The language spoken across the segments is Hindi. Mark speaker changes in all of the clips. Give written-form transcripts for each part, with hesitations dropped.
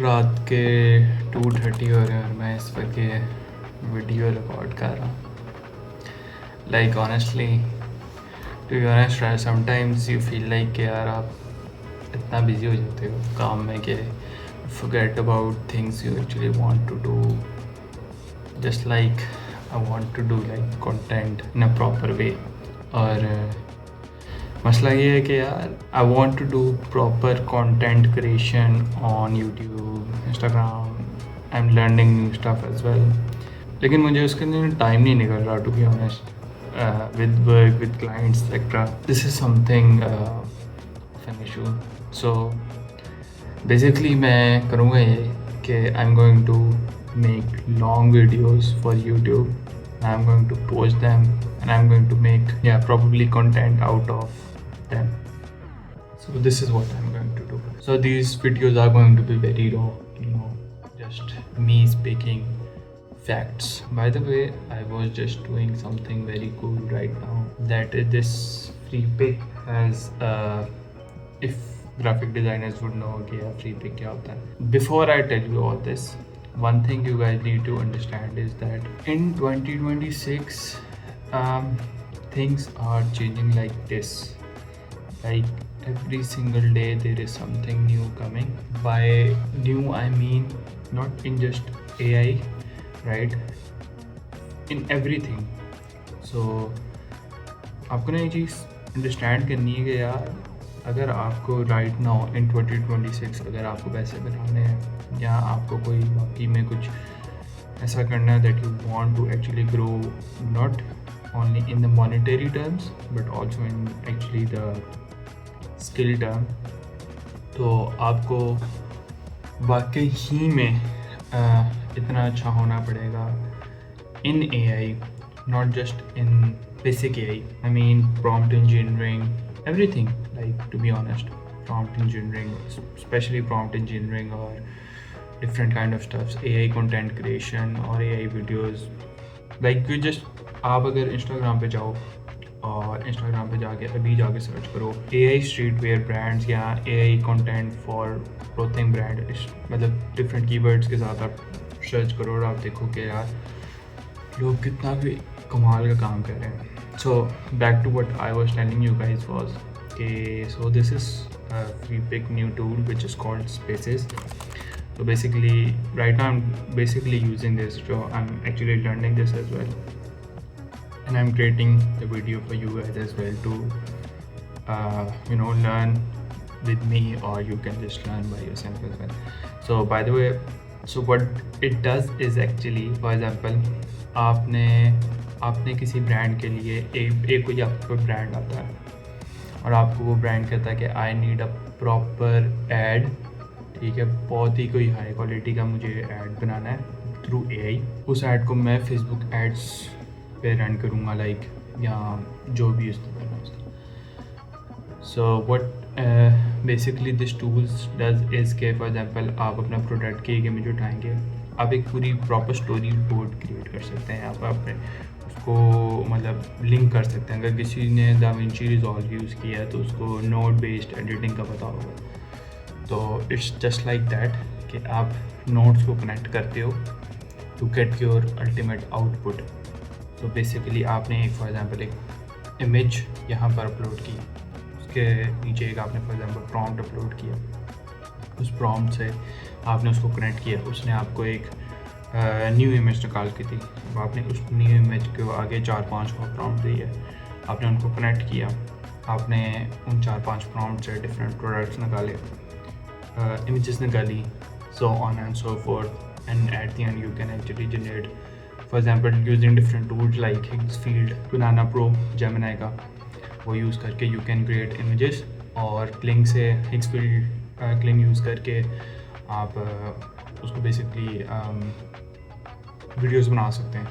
Speaker 1: रात के 2:30 हो रहे हैं और मैं इस वक्त ये वीडियो रिकॉर्ड कर रहा हूँ। Like honestly to be honest sometimes you feel like कि यार आप इतना बिजी हो जाते हो काम में कि forget about things you actually want to do, just like I want to do like content in a proper way। और मसला ये है कि यार I want to do proper content creation on YouTube, Instagram, I am learning new stuff as well, लेकिन मुझे उसके लिए टाइम नहीं निकल रहा to be honest with work with clients etcetera. This is something of an issue. So basically मैं करूँगा ये कि I am going to make long videos for YouTube, I am going to post them and I am going to make probably content out of them. So this is what I am going to do. So these videos are going to be very raw, just me speaking facts. By the way, I was just doing something very cool right now. That is this free pick has if graphic designers would know कि free pick क्या होता है. Before I tell you all this, one thing you guys need to understand is that in 2026 things are changing like this. Like every single day there is something new coming. By new I mean not in just AI, right, in everything. So आपको ना ये चीज़ अंडरस्टैंड करनी है कि यार अगर आपको राइट नाउ इन 2026 अगर आपको पैसे बनाने हैं या आपको कोई बाकी में कुछ ऐसा करना है that you want to actually grow, not only in the monetary terms but also in actually the skill term, तो आपको वाकई ही में इतना अच्छा होना पड़ेगा इन AI, not just in basic AI. I mean prompt engineering, everything, like to be honest, prompt engineering, especially prompt engineering or different kind of stuffs, AI content creation or AI videos. Like you just आप अगर इंस्टाग्राम पे जाओ और इंस्टाग्राम पे जाके अभी जाके सर्च करो AI स्ट्रीट वेयर ब्रांड्स या AI content for clothing brand, मतलब डिफरेंट कीवर्ड्स के साथ आप सर्च करो और आप देखो कि यार लोग कितना भी कमाल का काम कर रहे हैं। So back to what I was telling you guys was, okay, so this is a free pick new tool which is called Spaces. So basically right now I'm basically using this, so I'm actually learning this as well and I'm creating the video for you guys as well to learn with me, or you can just learn by yourself as well. So by the way, so what it does is actually, for example, आपने किसी ब्रांड के लिए एक कोई आपको ब्रांड आता है और आपको वो ब्रांड कहता है कि I need a proper ad, ठीक है, बहुत ही कोई हाई क्वालिटी का मुझे ऐड बनाना है थ्रू AI। उस ऐड को मैं फेसबुक एड्स पे रन करूँगा, लाइक या जो भी इस्तेमाल करना उसका। So what basically this tools does is के फॉर एग्जांपल आप अपना प्रोडक्ट की एक इमेज उठाएंगे, आप एक पूरी प्रॉपर स्टोरी बोर्ड क्रिएट कर सकते हैं, आप अपने उसको मतलब लिंक कर सकते हैं। अगर किसी ने दाविंची रिजॉल्व यूज़ किया है तो उसको नोड बेस्ड एडिटिंग का पता होगा, तो इट्स जस्ट लाइक दैट कि आप नोड्स को कनेक्ट करते हो to get your ultimate output. तो बेसिकली आपने एक फॉर एग्जांपल एक इमेज यहाँ पर अपलोड की, उसके नीचे एक आपने फॉर एग्जांपल प्रॉम्प्ट अपलोड किया, उस प्रॉम्प्ट से आपने उसको कनेक्ट किया, उसने आपको एक न्यू इमेज निकाल के दी, अब आपने उस न्यू इमेज को आगे 4-5 और प्रॉम्प्ट दी है, आपने उनको कनेक्ट किया, आपने उन 4-5 प्रॉम्प्ट से डिफरेंट प्रोडक्ट्स निकाले, images निकाली, so on and so forth, and at the end you can actually generate, for example using different tools like Higgsfield, Banana Pro, Gemini का वो यूज़ करके you can create images, और Kling से Higgsfield Kling यूज़ करके आप उसको बेसिकली वीडियोस बना सकते हैं,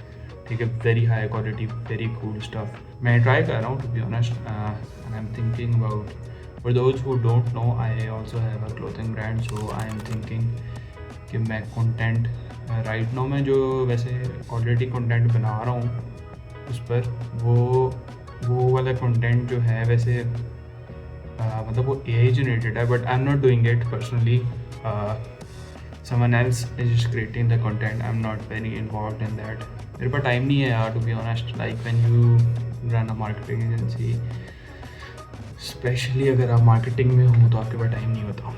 Speaker 1: ठीक है, very high quality, very cool stuff. मैं ट्राई कर रहा हूँ to be honest, and I am thinking about, for those who don't know, I also have a clothing brand, so I am thinking कि मैं कंटेंट राइट नाउ मैं जो वैसे ऑलरेडी कंटेंट बना रहा हूँ उस पर वो वाला कंटेंट जो है वैसे मतलब वो AI जनरेटेड है, but I am not doing it personally. someone else is just creating the content. I'm not very involved in that. मेरे पास टाइम नहीं है यार, to be honest. Like when you run a marketing agency, specially अगर आप मार्केटिंग में हो तो आपके पास टाइम नहीं होता,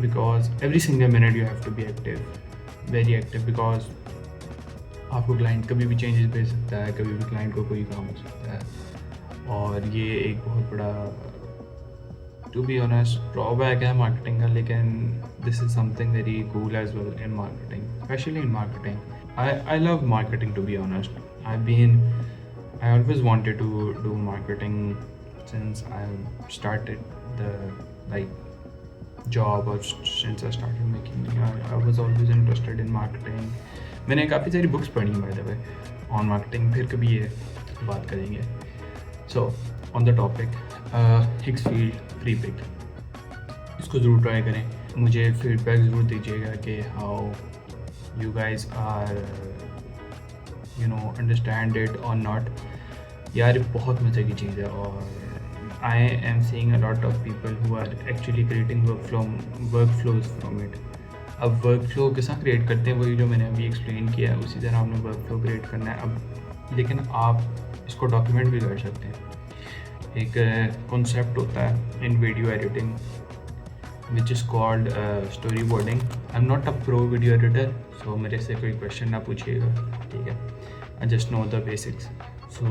Speaker 1: because every single minute you have to be active, very active, because आपको क्लाइंट कभी भी चेंजेस भेज सकता है, कभी भी क्लाइंट को कोई काम हो सकता है, और ये एक बहुत बड़ा, टू बी ऑनेस्ट, ड्रॉबैक है मार्केटिंग का. लेकिन this is something very cool as well in marketing, specially in marketing. I love marketing, to be honest. I always wanted to do marketing since I started the job, or since I started making money. I was always interested in marketing. मैंने काफ़ी सारी बुक्स पढ़ी by the way on marketing, फिर कभी ये बात करेंगे. So on the topic Higgsfield Freepik, इसको ज़रूर ट्राई करें. मुझे फीडबैक ज़रूर दीजिएगा कि how you guys are understand it और नॉट. यार बहुत मज़े की चीज़ है, और I am seeing a lot of people who are actually creating workflows from it. अब वर्क फ्लो किस तरह क्रिएट करते हैं, वही जो मैंने अभी एक्सप्लेन किया है, उसी तरह आपने वर्क फ्लो क्रिएट करना है. अब लेकिन आप इसको डॉक्यूमेंट भी कर सकते हैं. एक कॉन्सेप्ट होता है in video editing which is called story boarding. I am not a pro video editor, so मेरे से कोई क्वेश्चन ना पूछिएगा, ठीक है. I just know the basics. So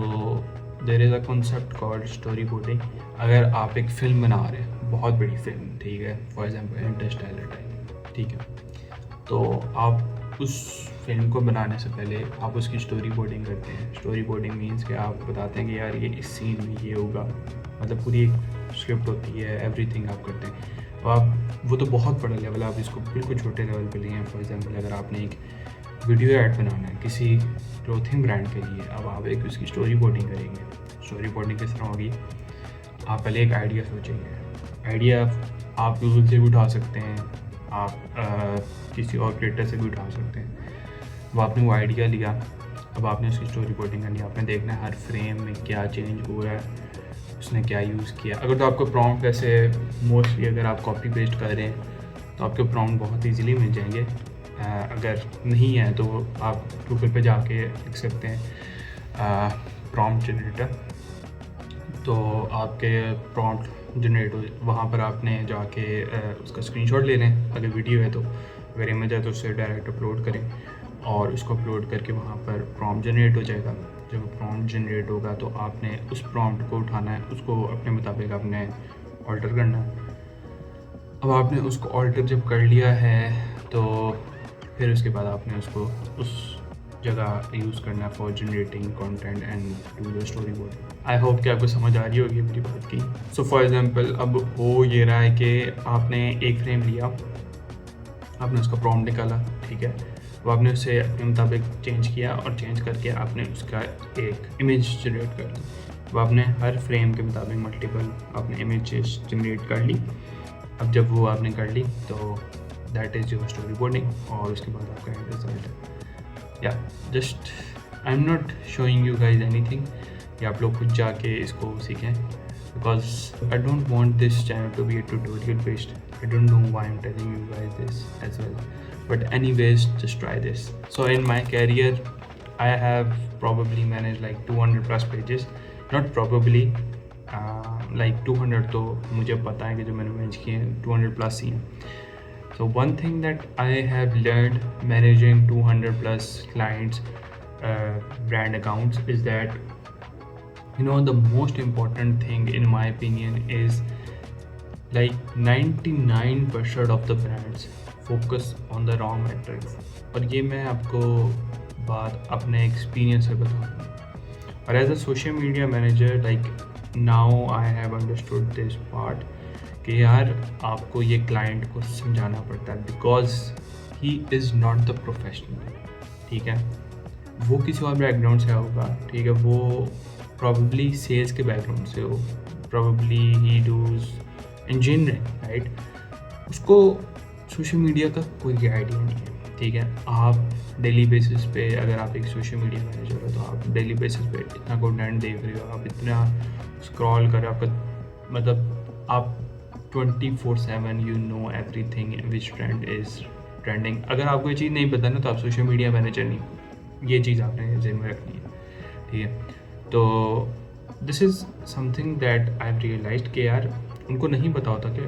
Speaker 1: there is a concept called story boarding. अगर आप एक फ़िल्म बना रहे हैं, बहुत बड़ी फिल्म, ठीक है, फॉर एग्जांपल इंटरस्टेलर टाइप, ठीक है, तो आप उस फिल्म को बनाने से पहले आप उसकी स्टोरी बोर्डिंग करते हैं. स्टोरी बोर्डिंग मीन्स कि आप बताते हैं कि यार ये इस सीन में ये होगा, मतलब पूरी एक स्क्रिप्ट होती है, एवरीथिंग आप करते हैं. तो आप, वो तो बहुत बड़ा लेवल है, आप इसको बिल्कुल छोटे लेवल पे लिए हैं. फॉर एग्जांपल अगर आपने एक वीडियो ऐड बनाना है किसी क्लोथिंग ब्रांड के लिए, अब आप एक उसकी स्टोरी बोर्डिंग करेंगे. स्टोरी बोर्डिंग किस तरह होगी, आप पहले एक आइडिया सोचेंगे. आइडिया आप गूगल से भी उठा सकते हैं, आप किसी और क्रिएटर से भी उठा सकते हैं. अब आपने वो आइडिया लिया, अब आपने उसकी स्टोरी बोर्डिंग करनी है. आपने देखना है हर फ्रेम में क्या चेंज हुआ है, उसने क्या यूज़ किया. अगर तो आपको प्रॉम्प्ट, वैसे मोस्टली अगर आप कॉपी पेस्ट कर रहे हैं तो आपके प्रॉम्प्ट बहुत ईजीली मिल जाएंगे. अगर नहीं है तो आप गूगल पे जाके लिख सकते हैं प्रॉम्प्ट जनरेटर, तो आपके प्रॉम्प्ट जनरेट हो. वहाँ पर आपने जाके उसका स्क्रीनशॉट ले लें, अगर वीडियो है तो. अगर इमेज है तो उससे डायरेक्ट अपलोड करें, और उसको अपलोड करके वहाँ पर प्रॉम्प्ट जनरेट हो जाएगा. जब प्रॉम्प्ट जनरेट होगा तो आपने उस प्रॉम्प्ट को उठाना है, उसको अपने मुताबिक आपने ऑल्टर करना है. अब आपने उसको ऑल्टर जब कर लिया है तो फिर उसके बाद आपने उसको उस जगह यूज़ करना है for generating content and do the story board. I hope कि आपको समझ आ रही होगी मेरी बात की. सो फॉर एग्जांपल अब हो ये रहा है कि आपने एक फ्रेम लिया, आपने उसका प्रॉम्प्ट निकाला, ठीक है, वो आपने उसे अपने मुताबिक चेंज किया, और चेंज करके आपने उसका एक इमेज जनरेट कर दी. वो आपने हर फ्रेम के मुताबिक मल्टीपल आपने इमेजेस जनरेट कर ली. अब जब वो आपने कर ली तो that is your story boarding, और उसके बाद आपका एंड रिजल्ट है. या just I am not showing you guys anything, या आप लोग खुद जाके इसको सीखें, because I don't want this channel to be a tutorial based. I don't know why I'm telling you guys this as well, but anyways, just try this. So in my career I have probably managed like 200 plus pages, not probably, like 200 तो मुझे पता है कि जो मैंने मैनेज किए हैं 200 plus ही हैं. So one thing that I have learned managing 200 plus clients, brand accounts, is that the most important thing in my opinion is like 99% of the brands focus on the wrong metrics. और ये मैं आपको बात अपने एक्सपीरियंस से बताऊँ. और as a social media manager, like now I have understood this part कि यार आपको ये क्लाइंट को समझाना पड़ता है, because he is not the professional, ठीक है. वो किसी और बैकग्राउंड से होगा, ठीक है, वो प्रॉबली सेल्स के बैकग्राउंड से हो, प्रॉबली ही डूज इंजीनियरिंग, राइट. उसको सोशल मीडिया का कोई आइडिया नहीं है, ठीक है. आप डेली बेसिस पे, अगर आप एक सोशल मीडिया मैनेजर हो तो आप डेली बेसिस पे इतना कंटेंट देख रहे हो, आप इतना स्क्रॉल कर, आपका मतलब आप 24/7 you know everything which trend is trending. अगर आपको ये चीज़ नहीं पता ना तो आप सोशल मीडिया मैनेजर नहीं, ये चीज़ आपने ज़हन में रखनी है, ठीक है। तो this is something that I have realised कि यार उनको नहीं पता होता कि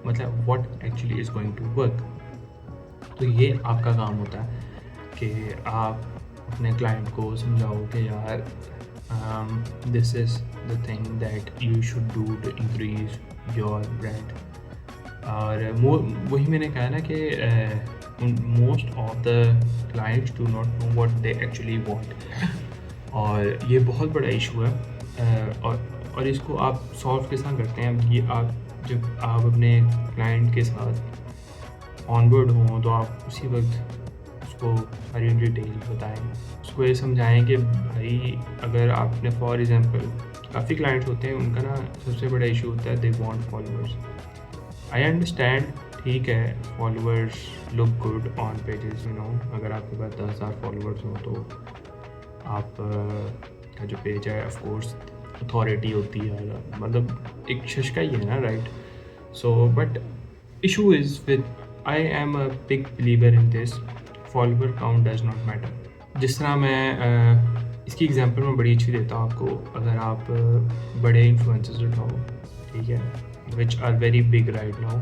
Speaker 1: मतलब what actually is going to work. तो ये आपका काम होता है कि आप अपने क्लाइंट को समझाओ कि यार this is the thing that you should do to increase your brand. और वही मैंने कहा ना कि most of the clients do not know what they actually want, और ये बहुत बड़ा इशू है। और इसको आप सॉल्व किस तरह करते हैं, ये आप जब आप अपने क्लाइंट के साथ ऑनबोर्ड हों तो आप उसी वक्त उसको सारी डिटेल बताएं, उसको ये समझाएं कि भाई अगर आपने फॉर एग्जांपल काफ़ी क्लाइंट्स होते हैं उनका ना सबसे बड़ा इशू होता है they want followers. I understand, ठीक है, followers look good on pages, you know, अगर आपके पास 10,000 फॉलोअर्स हो तो आप का जो पेज है ऑफ कोर्स अथॉरिटी होती है, मतलब एक शशका ही है ना, right. So but issue is with, I am a big believer in this, follower count does not matter. जिस तरह मैं इसकी एग्जांपल मैं बड़ी अच्छी देता हूँ आपको, अगर आप बड़े इन्फ्लुएंसर्स उठाओ, ठीक है, which are very big right now,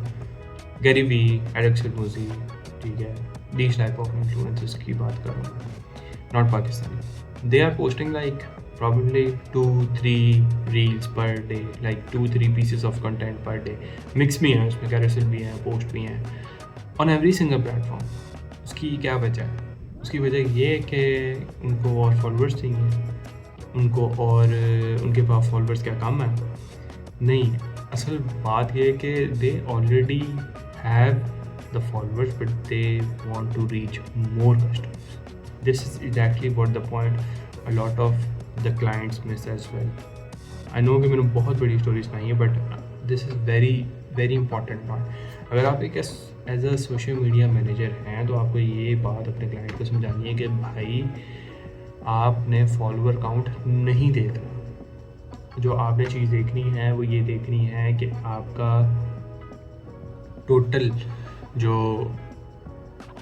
Speaker 1: Gary Vee, Alex Hormozi, ठीक है, दीज टाइप ऑफ इन्फ्लुएंसर्स की बात कर रहा हूँ, not Pakistani. They are posting like probably 2-3 reels per day, like 2-3 pieces of content per day, mix भी हैं उसमें, कैरोसेल भी हैं, पोस्ट भी हैं, on every single platform। उसकी क्या वजह है? उसकी वजह ये है कि उनको और फॉलोअर्स चाहिए, उनको और उनके पास फॉलोअर्स क्या कम है? नहीं, असल बात ये है कि they already have the followers but they want to reach more customers. This is exactly what the point a lot of the clients miss as well. I know कि मैंने बहुत बड़ी स्टोरी सुनाई है but this is very very important part. अगर आप एक as a social media manager हैं तो आपको ये बात अपने क्लाइंट को समझानी है कि भाई आपने फॉलोअर काउंट नहीं देखना, जो आपने चीज़ देखनी है वो ये देखनी है कि आपका टोटल जो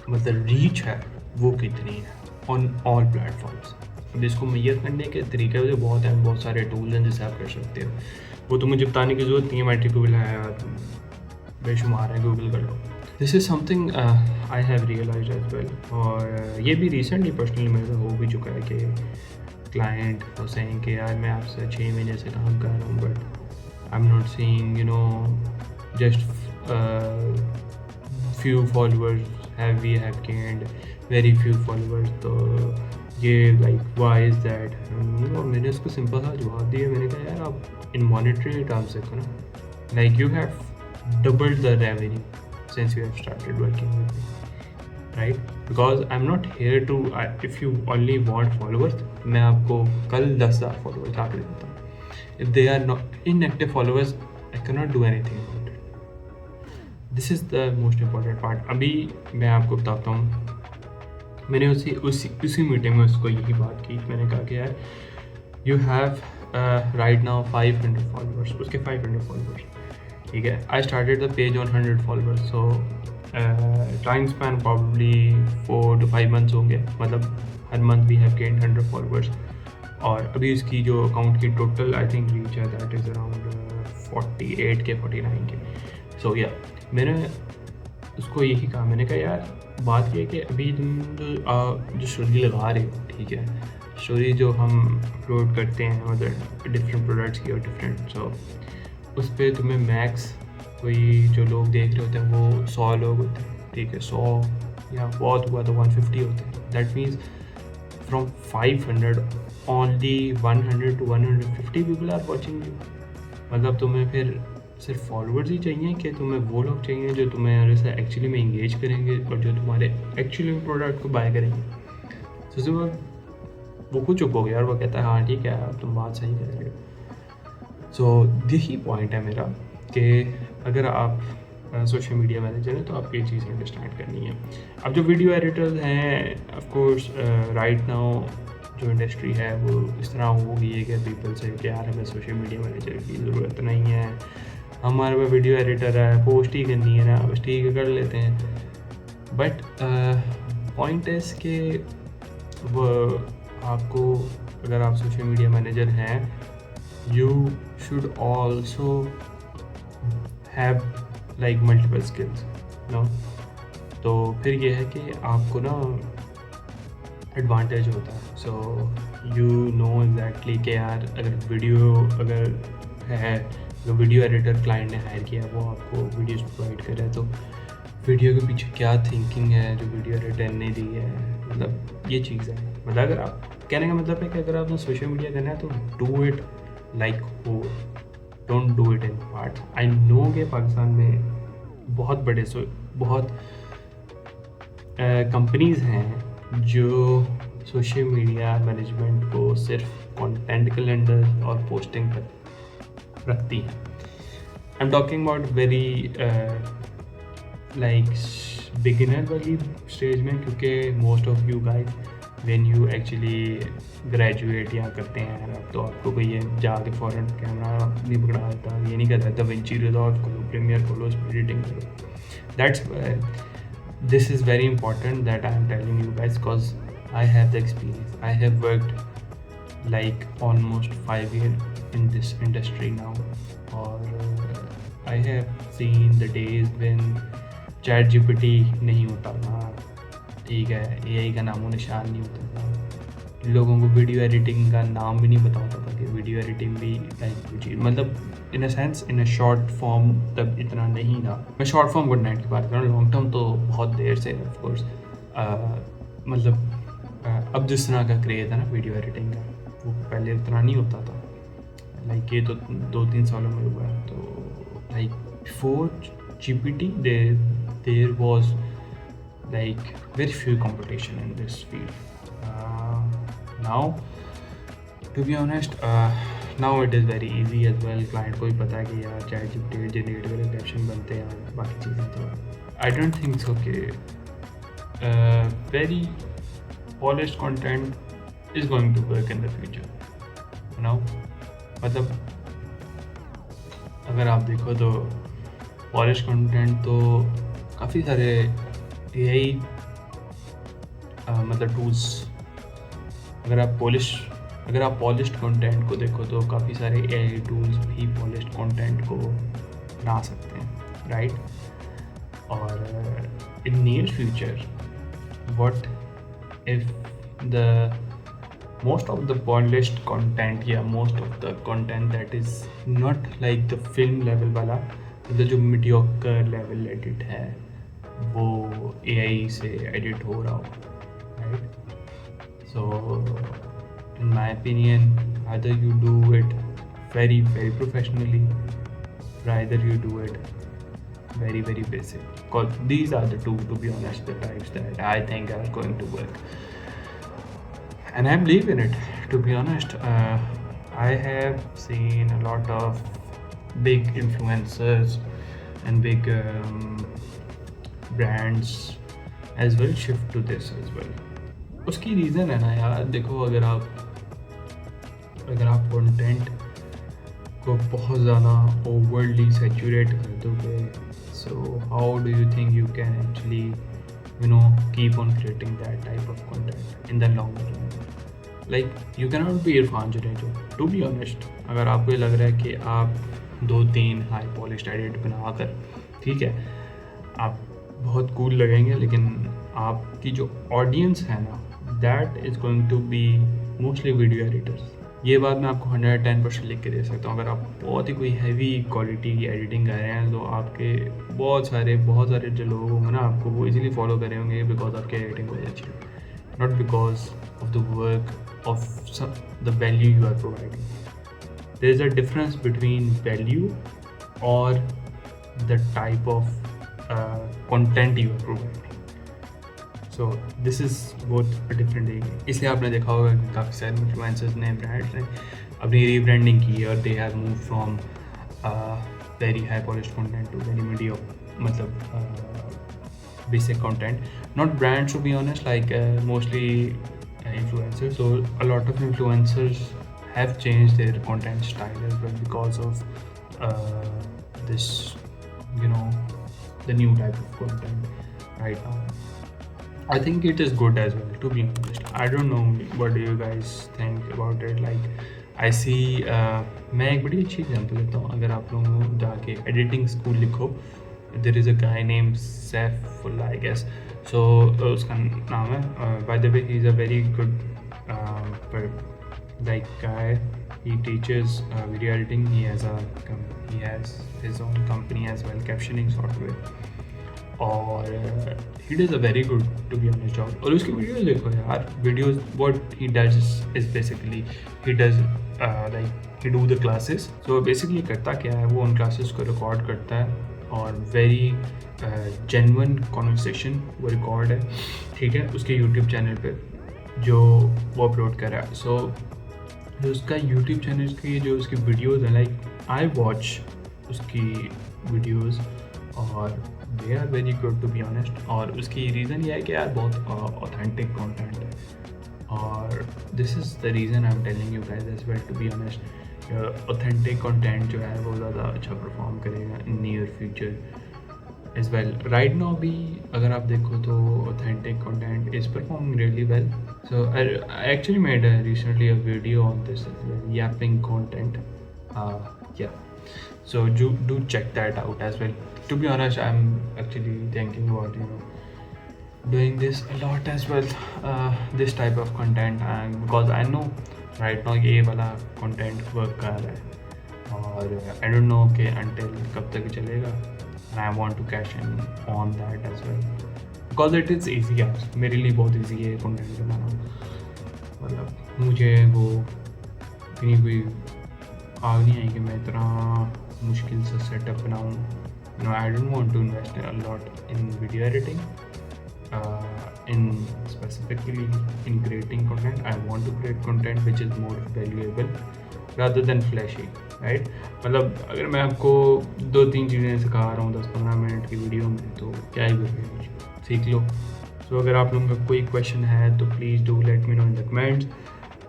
Speaker 1: मतलब रीच है वो कितनी है ऑन ऑल प्लेटफॉर्म्स। अब इसको मैयर करने के तरीके तो बहुत हैं, बहुत सारे टूल्स हैं जिससे आप कर सकते हो, वो तो मुझे बताने की ज़रूरत नहीं है, मैट्रिक गूगल है, बेशुमार है, गूगल कर लो। This is something I have realised as well, और ये भी रिसेंटली पर्सनली मेरे साथ हो भी चुका है कि क्लाइंट तो सेइंग कि यार मैं आपसे 6 महीने से काम कर रहा हूँ but I am not seeing, you know, just few followers we have gained very few followers, तो ये like why is that, you know, मैंने उसको सिंपल सा जवाब दिया, मैंने कहा यार आप इन मॉनेटरी टर्म्स देखो ना, like you have doubled the revenue since you have started working with me, right? Because I'm not here to if you only want followers, मैं आपको कल 10,000 followers ला के देता हूँ, if they are not inactive followers I cannot do anything about it। This is the most important part. अभी मैं आपको बताता हूँ, मैंने उसी मीटिंग में उसको यही बात की, मैंने कहा कि यार you have right now 500 followers, उसके 500 फॉलोअर्स, ठीक है। I started the page on 100 followers, so time span probably 4 to 5 months होंगे, मतलब हर month we have gained 100 followers, और अभी इसकी जो अकाउंट की टोटल आई थिंक रीच है दैट इज़ अराउंड 48 के 49 के। सो या मैंने उसको यही कहा, मैंने कहा यार बात ये कि अभी तुम जो स्टोरी लगा रहे हो, ठीक है, स्टोरी जो हम अपलोड करते हैं मतलब डिफरेंट प्रोडक्ट्स की और डिफरेंट, सो उस पर तुम्हें मैक्स कोई जो लोग देख रहे होते हैं वो 100 लोग होते हैं, ठीक है, 100 या बहुत हुआ तो 150 होते हैं। That means from 500 only 100 to 150 people are watching you. मतलब तुम्हें फिर सिर्फ फॉलोअर्स ही चाहिए कि तुम्हें वो लोग चाहिए जो तुम्हें से एक्चुअली में इंगेज करेंगे और जो तुम्हारे एक्चुअली में प्रोडक्ट को बाय करेंगे। तो सुबह वो कुछ चुप हो गया और वो कहता है हाँ ठीक है तुम बात सही कह रहे हो। सो यही पॉइंट है मेरा कि अगर आप सोशल मीडिया मैनेजर हैं तो आपको ये चीज़ अंडरस्टैंड करनी है। अब जो वीडियो एडिटर्स हैं ऑफ कोर्स राइट नाउ जो इंडस्ट्री है वो इस तरह हो गई है कि पीपल से कि यार हमें सोशल मीडिया मैनेजर की ज़रूरत नहीं है, हमारे पास वीडियो एडिटर है, पोस्ट ही करनी है ना, बस ठीक है कर लेते हैं। बट पॉइंट इज कि वो आपको, अगर आप सोशल मीडिया मैनेजर हैं, you should also have like multiple skills no. तो फिर ये है कि आपको ना एडवांटेज होता है। सो यू नो एग्जैक्टली कि यार अगर है, अगर वीडियो एडिटर क्लाइंट ने हायर किया, वो आपको वीडियोस प्रोवाइड कर रहा है, तो वीडियो के पीछे क्या थिंकिंग है जो वीडियो एडिटर ने दी है, मतलब ये चीज़ है। मतलब अगर आप, कहने का मतलब है कि अगर आपने सोशल मीडिया करना है तो डू इट लाइक हो, don't do it in part. I know कि पाकिस्तान में बहुत बहुत कंपनीज़ हैं जो सोशल मीडिया मैनेजमेंट को सिर्फ कंटेंट कैलेंडर और पोस्टिंग पर रखती हैं। I am talking about very like beginner वाली स्टेज में, क्योंकि most of you guys when you actually graduate या करते हैं तो आपको कोई ये जाके फ़ौरन कैमरा नहीं पकड़ा देता, ये नहीं कहता DaVinci Resolve खोलो, प्रीमियर खोलो, एडिटिंग करो। That's this is very important that I am telling you guys, because I have the experience. I have worked like almost 5 years in this industry now, or I have seen the days when ChatGPT नहीं होता था, ठीक है, AI का नामो निशान नहीं होता था, लोगों को वीडियो एडिटिंग का नाम भी नहीं पता होता था कि वीडियो एडिटिंग भी लाइक चीज़, मतलब in a sense in a short form तब इतना नहीं था। मैं शॉर्ट फॉर्म कंटेंट की बात कर रहा हूँ, लॉन्ग टर्म तो बहुत देर से ऑफ कोर्स। मतलब अब जिस तरह का क्रेज़ है ना वीडियो एडिटिंग का, वो पहले उतना नहीं होता था। लाइक ये तो 2-3 सालों में हुआ है। तो like before GPT there was like very few competition in this field. Now to be honest, now it is very easy as well. Client को भी पता है कि यार ChatGPT जनरेट करे, कैप्शन बनते हैं, बाकी चीज़ें। तो I don't think so कि very polished content is going to work in the future. Now मतलब अगर आप देखो तो polished content तो काफ़ी सारे AI मतलब टूल्स, अगर आप पॉलिश्ड कंटेंट को देखो तो काफ़ी सारे AI टूल्स भी पॉलिश्ड कंटेंट को बना सकते हैं, राइट। और in near future what if the most of the polished content या most of the content that is not like the film level वाला, मतलब जो मीडियोकर लेवल एडिट है, वो AI से एडिट हो रहा हो, right. So in my opinion either you do it very very professionally, or either you do it very very basic, because these are the two, to be honest, the types that I think are going to work, and I believe in it, to be honest. I have seen a lot of big influencers and big brands as well shift to this as well. उसकी रीज़न है ना यार, देखो अगर आप कंटेंट को बहुत ज़्यादा ओवरली सैचुरेट कर दोगे, so how do you think you can actually keep on creating that type of content in the long run. Like you can not be Irfan Junejo, to be honest. अगर आपको ये लग रहा है कि आप 2-3 हाई पॉलिश्ड एडिट बनाकर, ठीक है, आप बहुत कूल लगेंगे, लेकिन आपकी जो ऑडियंस है ना, that is going to be mostly video editors. ये बात मैं आपको 110% लिख के दे सकता हूँ। अगर आप बहुत ही कोई हैवी क्वालिटी की एडिटिंग कर रहे हैं, तो आपके बहुत सारे जो लोग होंगे ना, आपको वो इजीली फॉलो कर रहे होंगे बिकॉज आपकी एडिटिंग बहुत अच्छी है, not because of the work of the value you are providing. There is a difference between value और the type of content you are providing. So this is both a different area. इसलिए आपने देखा होगा कि काफ़ी सारे इन्फ्लुएंसर्स ने, ब्रांड्स ने अपनी रीब्रांडिंग की और they have move from very high polished content to very medium, मतलब basic content. Not brands, to be honest, like mostly influencers. So a lot of influencers have changed their content style as well because of this, the new type of content right now. I think it is good as well, to be honest. I don't know what do you guys think about it. Like I see मैं एक बड़ी अच्छी एग्जांपल देता हूँ. अगर आप लोग जाके एडिटिंग स्कूल लिखो, there is a guy named Saifullah, I guess. So उसका नाम है. By the way, he's a very good like guy. He teaches video editing. He has his own company as well, captioning software. और he does a very good to be honest job. और उसकी वीडियोस देखो यार. Videos what he does is basically he does like he do the classes. So basically करता क्या है, वो उन क्लासेस को रिकॉर्ड करता है और वेरी जेन्युइन कॉन्वर्सेशन वो रिकॉर्ड है, ठीक है, उसके यूट्यूब चैनल पे जो वो अपलोड कर रहा है. सो जो उसका यूट्यूब चैनल की जो उसकी वीडियोज़ हैं, लाइक आई वॉच उसकी वीडियोज़ और they are very good to be honest. और उसकी रीज़न ये है कि यार बहुत ऑथेंटिक कंटेंट है. और this is the reason I am telling you guys as well, to be honest. Authentic content जो है वो ज़्यादा अच्छा परफॉर्म करेगा in near future as well. Right now भी अगर आप देखो तो authentic content is performing really well. So I actually made recently a video on this yapping content. Yeah, so do check that out as well. To be honest, I'm actually thinking about doing this a lot as well, this type of content, and because I know right now ये वाला content work कर रहा है और I don't know कि until कब तक चलेगा, and I want to cash in on that as well because it is easy यार. मेरे लिए बहुत easy है content बनाना. मतलब मुझे वो इतनी कोई आग नहीं आई कि मैं इतना मुश्किल से सेटअप बनाऊँ. No, I don't want to invest a lot in video editing, in specifically in creating content. I want to create content which is more valuable rather than flashy, right? मतलब अगर मैं आपको 2-3 चीज़ें सिखा रहा हूँ 10-15 मिनट की वीडियो में, तो क्या ही करें, सीख लो. सो अगर आप लोगों का कोई क्वेश्चन है तो please do let me know in the comments.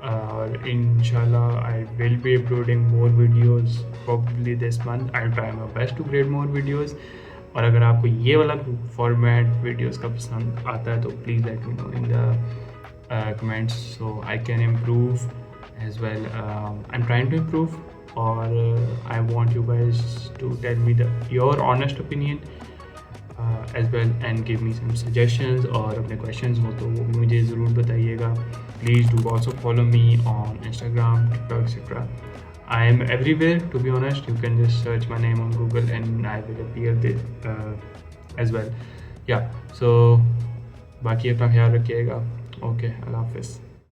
Speaker 1: और इंशाल्लाह I will be uploading more videos probably this month. I'll try my best to create more videos. और अगर आपको ये वाला फॉर्मेट वीडियोस का पसंद आता है तो please let me know in the comments so I can improve as well. I am trying to improve और I want you guys to tell me your honest opinion as well and give me some suggestions. और अपने क्वेश्चंस हो तो वो भी मुझे ज़रूर बताइएगा. Please do also follow me on Instagram, TikTok etcetera. I am everywhere, to be honest. You can just search my name on Google and I will appear there as well. Yeah, so बाकी अपना ख्याल रखिएगा. ओके, अल्लाह हाफिज़.